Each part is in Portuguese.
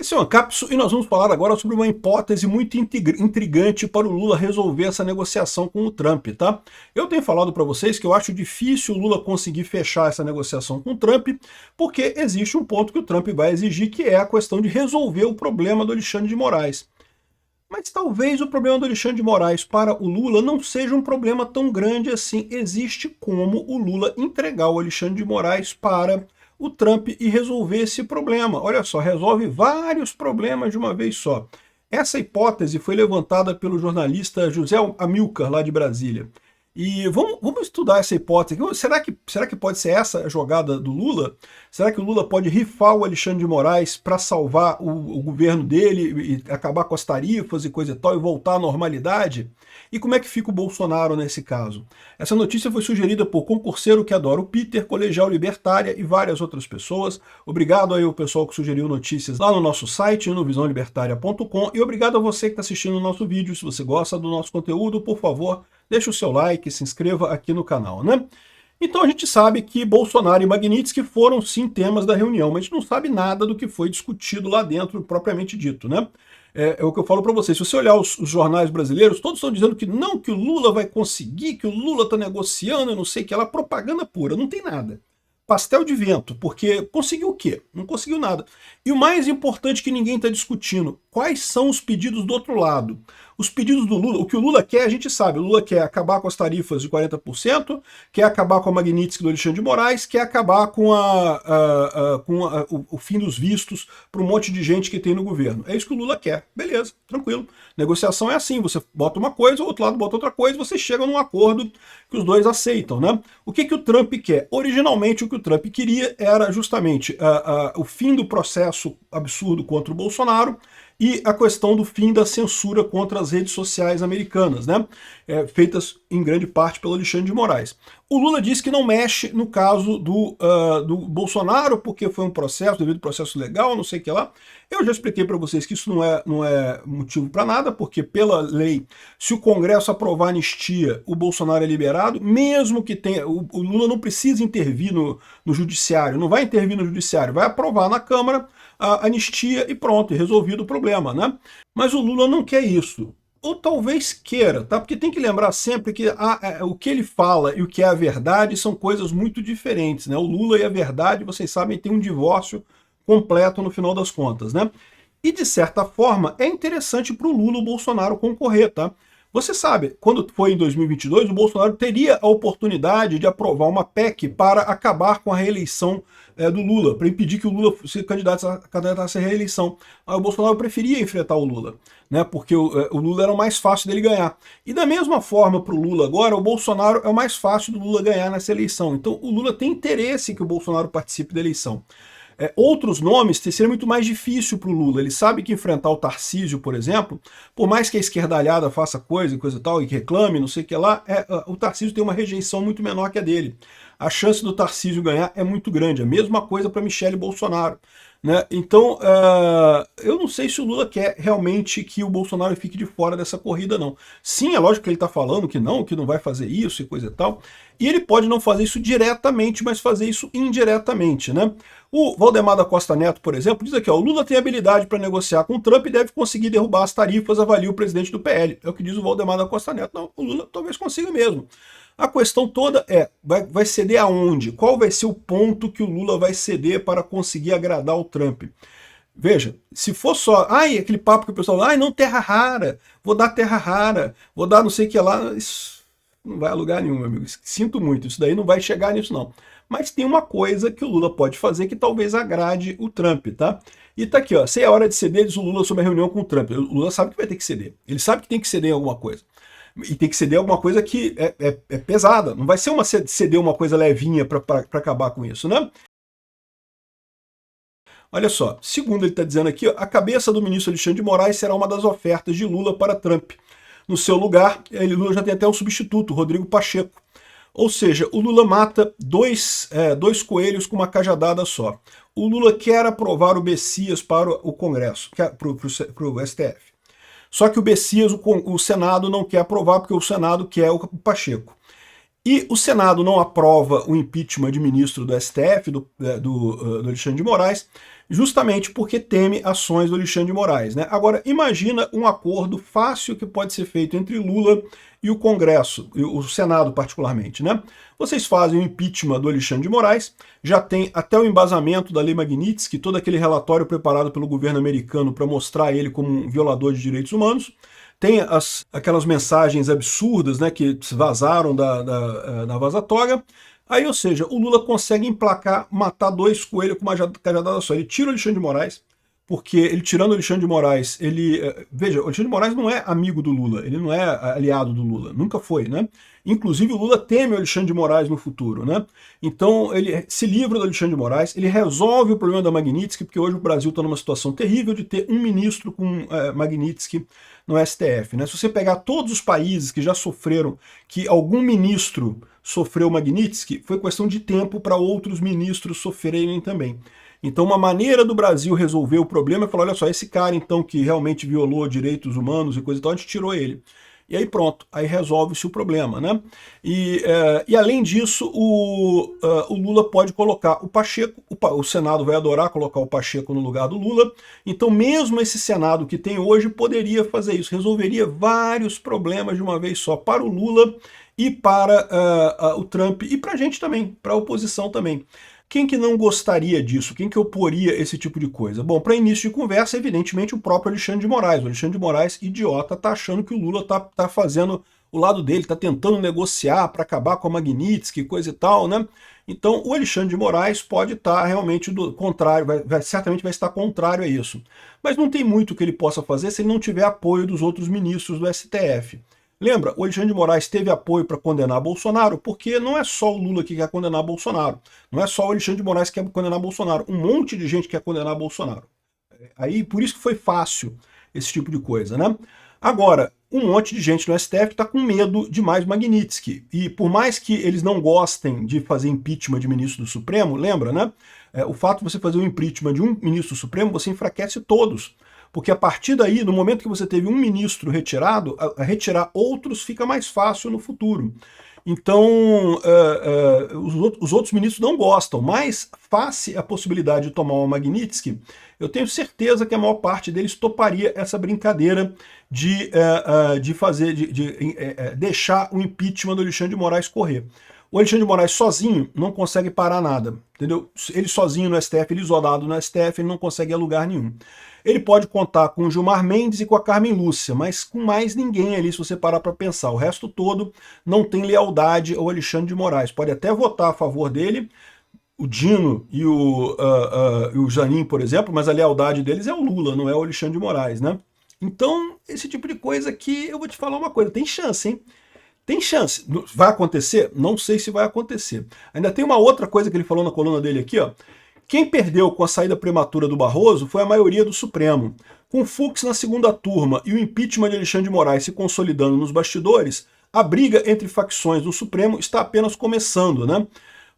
Esse é o Ancapso e nós vamos falar agora sobre uma hipótese muito intrigante para o Lula resolver essa negociação com o Trump, tá? Eu tenho falado para vocês que eu acho difícil o Lula conseguir fechar essa negociação com o Trump, porque existe um ponto que o Trump vai exigir, que é a questão de resolver o problema do Alexandre de Moraes. Mas talvez o problema do Alexandre de Moraes para o Lula não seja um problema tão grande assim. Existe como o Lula entregar o Alexandre de Moraes para o Trump e resolver esse problema. Olha só, resolve vários problemas de uma vez só. Essa hipótese foi levantada pelo jornalista José Amilcar, lá de Brasília. E vamos estudar essa hipótese. Será que pode ser essa a jogada do Lula? Será que o Lula pode rifar o Alexandre de Moraes para salvar o governo dele e acabar com as tarifas e coisa e tal e voltar à normalidade? E como é que fica o Bolsonaro nesse caso? Essa notícia foi sugerida por Concurseiro que Adora o Peter, Colegial Libertária e várias outras pessoas. Obrigado aí ao pessoal que sugeriu notícias lá no nosso site, no visãolibertaria.com, e obrigado a você que está assistindo o nosso vídeo. Se você gosta do nosso conteúdo, por favor, deixa o seu like, se inscreva aqui no canal, né? Então a gente sabe que Bolsonaro e Magnitsky foram sim temas da reunião, mas a gente não sabe nada do que foi discutido lá dentro, propriamente dito, né? É o que eu falo para vocês, se você olhar os jornais brasileiros, todos estão dizendo que não, que o Lula vai conseguir, que o Lula está negociando, eu não sei o que lá, propaganda pura, não tem nada. Pastel de vento, porque conseguiu o quê? Não conseguiu nada. E o mais importante que ninguém está discutindo, quais são os pedidos do outro lado? Os pedidos do Lula, o que o Lula quer, a gente sabe. O Lula quer acabar com as tarifas de 40%, quer acabar com a Magnitsky do Alexandre de Moraes, quer acabar com o fim dos vistos para um monte de gente que tem no governo. É isso que o Lula quer. Beleza, tranquilo. Negociação é assim, você bota uma coisa, o outro lado bota outra coisa, você chega num acordo que os dois aceitam, né? O que o Trump quer? Originalmente o que o Trump queria era justamente o fim do processo absurdo contra o Bolsonaro e a questão do fim da censura contra as redes sociais americanas, né? Feitas em grande parte pelo Alexandre de Moraes. O Lula disse que não mexe no caso do Bolsonaro, porque foi um processo, devido ao processo legal, não sei o que lá. Eu já expliquei para vocês que isso não é motivo para nada, porque pela lei, se o Congresso aprovar anistia, o Bolsonaro é liberado, mesmo que tenha... O Lula não precisa intervir no judiciário, não vai intervir no judiciário, vai aprovar na Câmara a anistia e pronto, e resolvido o problema, né? Mas o Lula não quer isso. Ou talvez queira, tá? Porque tem que lembrar sempre que o que ele fala e o que é a verdade são coisas muito diferentes, né? O Lula e a verdade, vocês sabem, tem um divórcio completo no final das contas, né? E de certa forma é interessante para o Lula o Bolsonaro concorrer, tá? Você sabe, quando foi em 2022, o Bolsonaro teria a oportunidade de aprovar uma PEC para acabar com a reeleição do Lula, para impedir que o Lula se candidatasse à reeleição. Aí o Bolsonaro preferia enfrentar o Lula, né, porque o Lula era o mais fácil dele ganhar. E da mesma forma para o Lula agora, o Bolsonaro é o mais fácil do Lula ganhar nessa eleição. Então o Lula tem interesse em que o Bolsonaro participe da eleição. Outros nomes seria muito mais difícil para o Lula. Ele sabe que enfrentar o Tarcísio, por exemplo, por mais que a esquerdalhada faça coisa e tal, e que reclame, não sei o que lá, o Tarcísio tem uma rejeição muito menor que a dele. A chance do Tarcísio ganhar é muito grande. A mesma coisa para Michele Bolsonaro, né? Então, eu não sei se o Lula quer realmente que o Bolsonaro fique de fora dessa corrida, não. Sim, é lógico que ele está falando que não vai fazer isso e coisa e tal. E ele pode não fazer isso diretamente, mas fazer isso indiretamente, né? O Valdemar da Costa Neto, por exemplo, diz aqui, ó, o Lula tem habilidade para negociar com o Trump e deve conseguir derrubar as tarifas, avalia o presidente do PL. É o que diz o Valdemar da Costa Neto. Não, o Lula talvez consiga mesmo. A questão toda vai ceder aonde? Qual vai ser o ponto que o Lula vai ceder para conseguir agradar o Trump? Veja, se for só, aquele papo que o pessoal, não, terra rara, vou dar terra rara, vou dar não sei o que lá, isso não vai a lugar nenhum, meu amigo. Sinto muito, isso daí não vai chegar nisso, não. Mas tem uma coisa que o Lula pode fazer que talvez agrade o Trump, tá? E tá aqui, ó, se é hora de ceder, diz o Lula sobre a reunião com o Trump. O Lula sabe que vai ter que ceder. Ele sabe que tem que ceder em alguma coisa. E tem que ceder alguma coisa que é pesada. Não vai ser ceder uma coisa levinha para acabar com isso, né? Olha só, segundo ele está dizendo aqui, a cabeça do ministro Alexandre de Moraes será uma das ofertas de Lula para Trump. No seu lugar, Lula já tem até um substituto, Rodrigo Pacheco. Ou seja, o Lula mata dois coelhos com uma cajadada só. O Lula quer aprovar o Bessias para o Congresso, para o STF. Só que o Bessias, o Senado não quer aprovar, porque o Senado quer o Pacheco. E o Senado não aprova o impeachment de ministro do STF, do Alexandre de Moraes, justamente porque teme ações do Alexandre de Moraes, né? Agora, imagina um acordo fácil que pode ser feito entre Lula e o Congresso, e o Senado particularmente, né? Vocês fazem o impeachment do Alexandre de Moraes, já tem até o embasamento da Lei Magnitsky, todo aquele relatório preparado pelo governo americano para mostrar ele como um violador de direitos humanos, tem aquelas mensagens absurdas, né, que vazaram da vazatória. Aí, ou seja, o Lula consegue emplacar, matar dois coelhos com uma cajadada só. Ele tira o Alexandre de Moraes, porque ele tirando o Alexandre de Moraes, veja, o Alexandre de Moraes não é amigo do Lula, ele não é aliado do Lula, nunca foi, né? Inclusive o Lula teme o Alexandre de Moraes no futuro, né? Então ele se livra do Alexandre de Moraes, ele resolve o problema da Magnitsky, porque hoje o Brasil está numa situação terrível de ter um ministro com Magnitsky no STF, né? Se você pegar todos os países que já sofreram, que algum ministro sofreu Magnitsky, foi questão de tempo para outros ministros sofrerem também. Então uma maneira do Brasil resolver o problema é falar, olha só, esse cara então que realmente violou direitos humanos e coisa e tal, a gente tirou ele. E aí pronto, aí resolve-se o problema, né? E além disso, o Lula pode colocar o Pacheco, o Senado vai adorar colocar o Pacheco no lugar do Lula, então mesmo esse Senado que tem hoje poderia fazer isso, resolveria vários problemas de uma vez só, para o Lula e para o Trump, e para a gente também, para a oposição também. Quem que não gostaria disso? Quem que oporia esse tipo de coisa? Bom, para início de conversa, evidentemente, o próprio Alexandre de Moraes. O Alexandre de Moraes, idiota, tá achando que o Lula tá fazendo o lado dele, tá tentando negociar para acabar com a Magnitsky, coisa e tal, né? Então, o Alexandre de Moraes pode estar realmente do contrário, certamente vai estar contrário a isso. Mas não tem muito que ele possa fazer se ele não tiver apoio dos outros ministros do STF. Lembra, o Alexandre de Moraes teve apoio para condenar Bolsonaro, porque não é só o Lula que quer condenar Bolsonaro, não é só o Alexandre de Moraes que quer condenar Bolsonaro, um monte de gente quer condenar Bolsonaro. Aí, por isso que foi fácil esse tipo de coisa, né? Agora, um monte de gente no STF está com medo de mais Magnitsky, e por mais que eles não gostem de fazer impeachment de ministro do Supremo, lembra, né? O fato de você fazer o impeachment de um ministro do Supremo, você enfraquece todos. Porque a partir daí, no momento que você teve um ministro retirado, retirar outros fica mais fácil no futuro. Então, os outros ministros não gostam, mas face a possibilidade de tomar uma Magnitsky, eu tenho certeza que a maior parte deles toparia essa brincadeira de deixar o impeachment do Alexandre de Moraes correr. O Alexandre de Moraes sozinho não consegue parar nada, entendeu? Ele sozinho no STF, ele isolado no STF, ele não consegue ir a lugar nenhum. Ele pode contar com o Gilmar Mendes e com a Carmen Lúcia, mas com mais ninguém ali, se você parar para pensar. O resto todo não tem lealdade ao Alexandre de Moraes. Pode até votar a favor dele, o Dino e o Zanin, por exemplo, mas a lealdade deles é o Lula, não é o Alexandre de Moraes, né? Então, esse tipo de coisa aqui, eu vou te falar uma coisa, tem chance, hein? Tem chance. Vai acontecer? Não sei se vai acontecer. Ainda tem uma outra coisa que ele falou na coluna dele aqui, ó. Quem perdeu com a saída prematura do Barroso foi a maioria do Supremo. Com Fux na segunda turma e o impeachment de Alexandre de Moraes se consolidando nos bastidores, a briga entre facções do Supremo está apenas começando, né?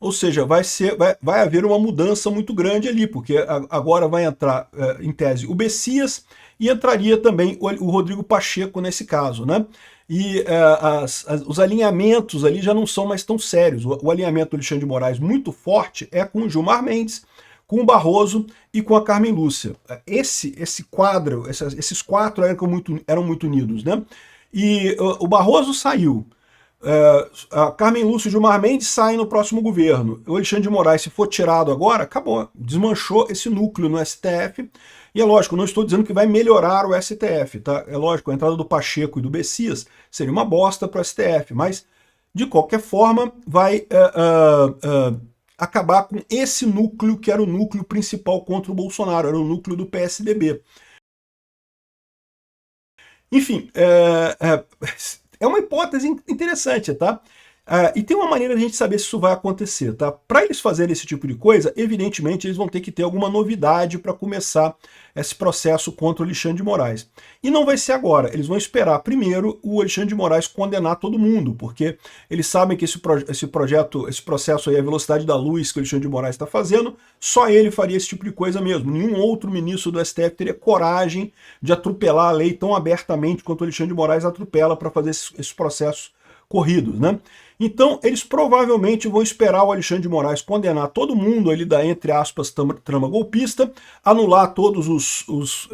Ou seja, vai haver uma mudança muito grande ali, porque agora vai entrar, em tese, o Bessias e entraria também o Rodrigo Pacheco nesse caso, né? E os alinhamentos ali já não são mais tão sérios. O alinhamento do Alexandre de Moraes muito forte é com o Gilmar Mendes, com o Barroso e com a Carmen Lúcia. Esse quadro, esses quatro eram muito unidos, né? E o Barroso saiu. A Carmen Lúcia e o Gilmar Mendes saem no próximo governo. O Alexandre de Moraes, se for tirado agora, acabou. Desmanchou esse núcleo no STF. E é lógico, não estou dizendo que vai melhorar o STF, tá? É lógico, a entrada do Pacheco e do Bessias seria uma bosta para o STF, mas, de qualquer forma, vai acabar com esse núcleo que era o núcleo principal contra o Bolsonaro, era o núcleo do PSDB. Enfim, é uma hipótese interessante, tá? E tem uma maneira de a gente saber se isso vai acontecer, tá? Para eles fazerem esse tipo de coisa, evidentemente eles vão ter que ter alguma novidade para começar esse processo contra o Alexandre de Moraes. E não vai ser agora, eles vão esperar primeiro o Alexandre de Moraes condenar todo mundo, porque eles sabem que esse processo aí, a velocidade da luz que o Alexandre de Moraes está fazendo, só ele faria esse tipo de coisa mesmo. Nenhum outro ministro do STF teria coragem de atropelar a lei tão abertamente quanto o Alexandre de Moraes atropela para fazer esse processo corridos, né? Então, eles provavelmente vão esperar o Alexandre de Moraes condenar todo mundo ali da, entre aspas, trama golpista, anular todos os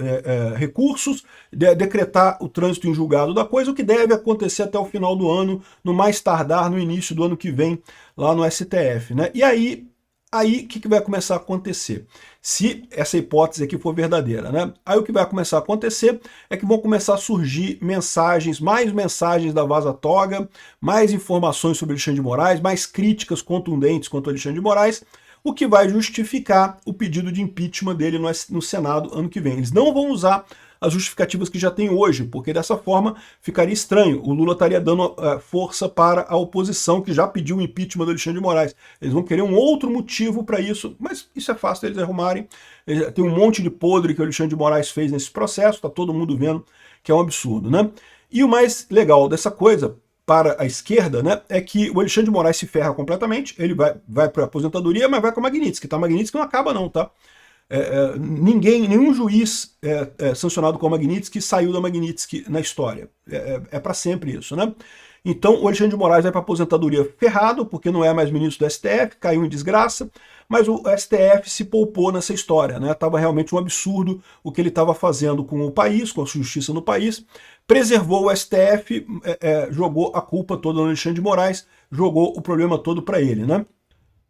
recursos, decretar o trânsito em julgado da coisa, o que deve acontecer até o final do ano, no mais tardar no início do ano que vem, lá no STF, né? E aí o que vai começar a acontecer? Se essa hipótese aqui for verdadeira, né? Aí o que vai começar a acontecer é que vão começar a surgir mensagens, mais mensagens da Vaza Toga, mais informações sobre Alexandre de Moraes, mais críticas contundentes contra o Alexandre de Moraes, o que vai justificar o pedido de impeachment dele no Senado ano que vem. Eles não vão usar as justificativas que já tem hoje, porque dessa forma ficaria estranho. O Lula estaria dando força para a oposição, que já pediu o impeachment do Alexandre de Moraes. Eles vão querer um outro motivo para isso, mas isso é fácil eles arrumarem. Tem um monte de podre que o Alexandre de Moraes fez nesse processo, está todo mundo vendo que é um absurdo, né? E o mais legal dessa coisa, para a esquerda, né, é que o Alexandre de Moraes se ferra completamente, ele vai para a aposentadoria, mas vai com a Magnitsky, tá? A Magnitsky não acaba não, tá? Nenhum juiz sancionado com a Magnitsky saiu da Magnitsky na história. É para sempre isso, né? Então o Alexandre de Moraes vai para a aposentadoria ferrado, porque não é mais ministro do STF, caiu em desgraça, mas o STF se poupou nessa história, né? Tava realmente um absurdo o que ele estava fazendo com o país, com a justiça no país, preservou o STF, jogou a culpa toda no Alexandre de Moraes, jogou o problema todo para ele, né?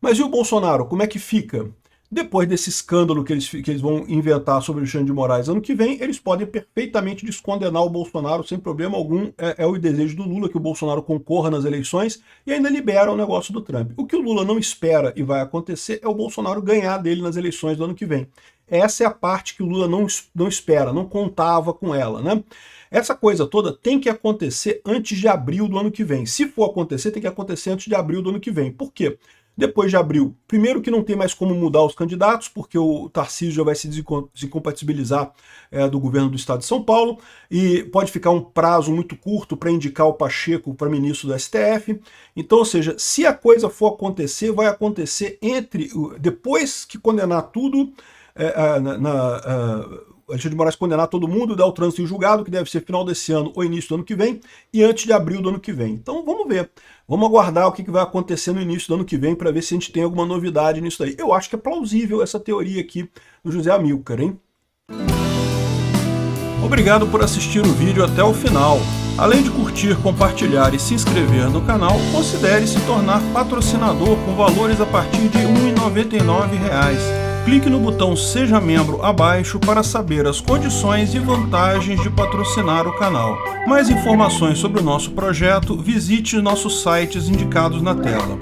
Mas e o Bolsonaro, como é que fica? Depois desse escândalo que eles vão inventar sobre o Alexandre de Moraes ano que vem, eles podem perfeitamente descondenar o Bolsonaro sem problema algum. É o desejo do Lula que o Bolsonaro concorra nas eleições e ainda libera o negócio do Trump. O que o Lula não espera e vai acontecer é o Bolsonaro ganhar dele nas eleições do ano que vem. Essa é a parte que o Lula não espera, não contava com ela, né? Essa coisa toda tem que acontecer antes de abril do ano que vem. Se for acontecer, tem que acontecer antes de abril do ano que vem. Por quê? Depois de abril, primeiro que não tem mais como mudar os candidatos, porque o Tarcísio já vai se desincompatibilizar do governo do estado de São Paulo, e pode ficar um prazo muito curto para indicar o Pacheco para ministro do STF. Então, ou seja, se a coisa for acontecer, vai acontecer depois que condenar tudo, Alexandre de Moraes condenar todo mundo, dar o trânsito em julgado, que deve ser final desse ano ou início do ano que vem, e antes de abril do ano que vem. Então vamos ver. Vamos aguardar o que vai acontecer no início do ano que vem para ver se a gente tem alguma novidade nisso aí. Eu acho que é plausível essa teoria aqui do José Amilcar, hein? Obrigado por assistir o vídeo até o final. Além de curtir, compartilhar e se inscrever no canal, considere se tornar patrocinador com valores a partir de R$ 1,99. Clique no botão Seja Membro abaixo para saber as condições e vantagens de patrocinar o canal. Mais informações sobre o nosso projeto, visite nossos sites indicados na tela.